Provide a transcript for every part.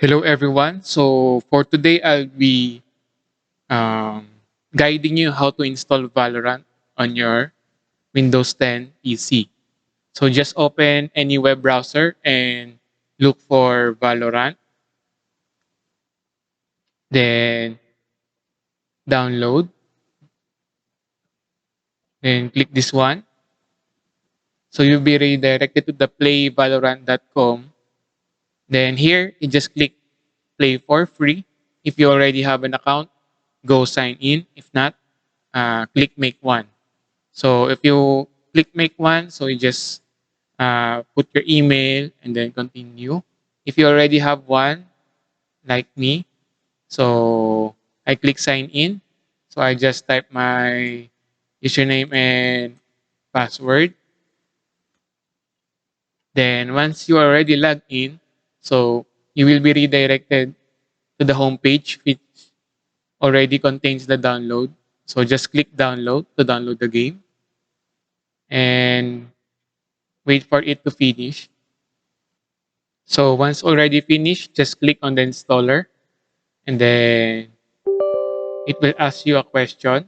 Hello everyone. So for today, I'll be um, guiding you how to install Valorant on your Windows 10 PC. So just open any web browser and look for Valorant. Then download. Then click this one. So you'll be redirected to the playvalorant.com. Then here, you just click play for free. If you already have an account, go sign in. If not, click make one. So if you click make one, so you just put your email and then continue. If you already have one, like me, so I click sign in. So I just type my username and password. Then once you already logged in, so you will be redirected to the home page, which already contains the download. So just click download to download the game and wait for it to finish. So once already finished, just click on the installer and then it will ask you a question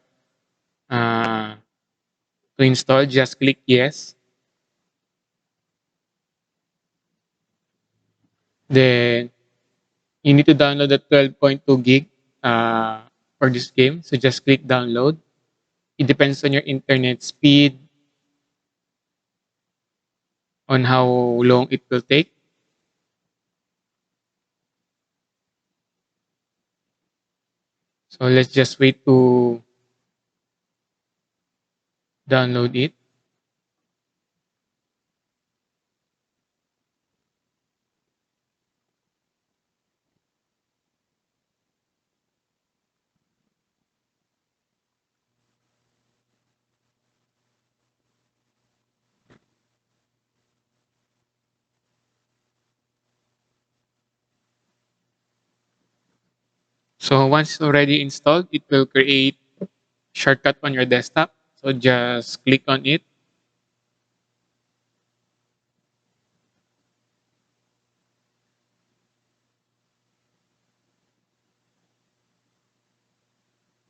uh, to install. Just click yes. Then you need to download the 12.2 gig for this game. So just click download. It depends on your internet speed, on how long it will take. So let's just wait to download it. So once already installed, it will create shortcut on your desktop. So just click on it.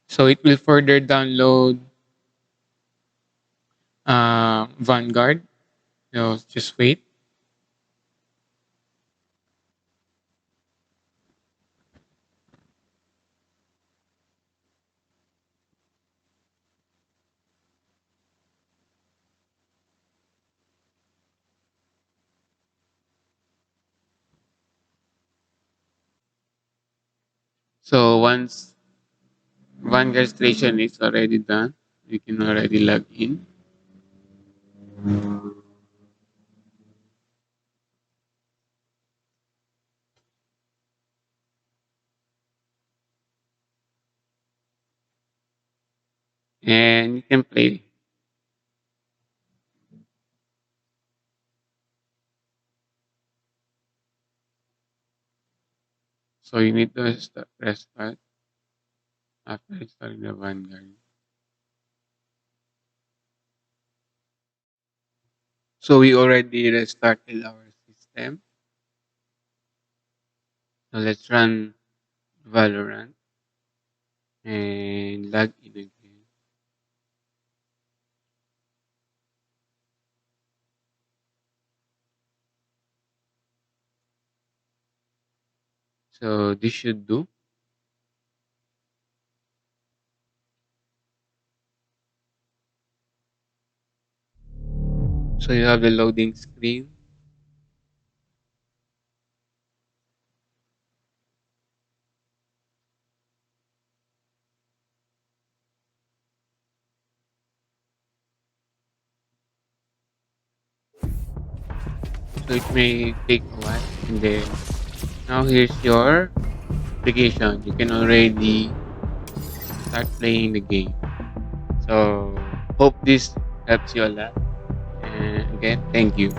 So it will further download Vanguard. So just wait. So once Vanguard station is already done, you can already log in. And you can play. So you need to press start after installing the Vanguard. So we already restarted our system. So let's run Valorant and log in again. So this should do. So you have the loading screen. So it may take a while. And then now here's your application. You can already start playing the game. So hope this helps you a lot. And again, thank you.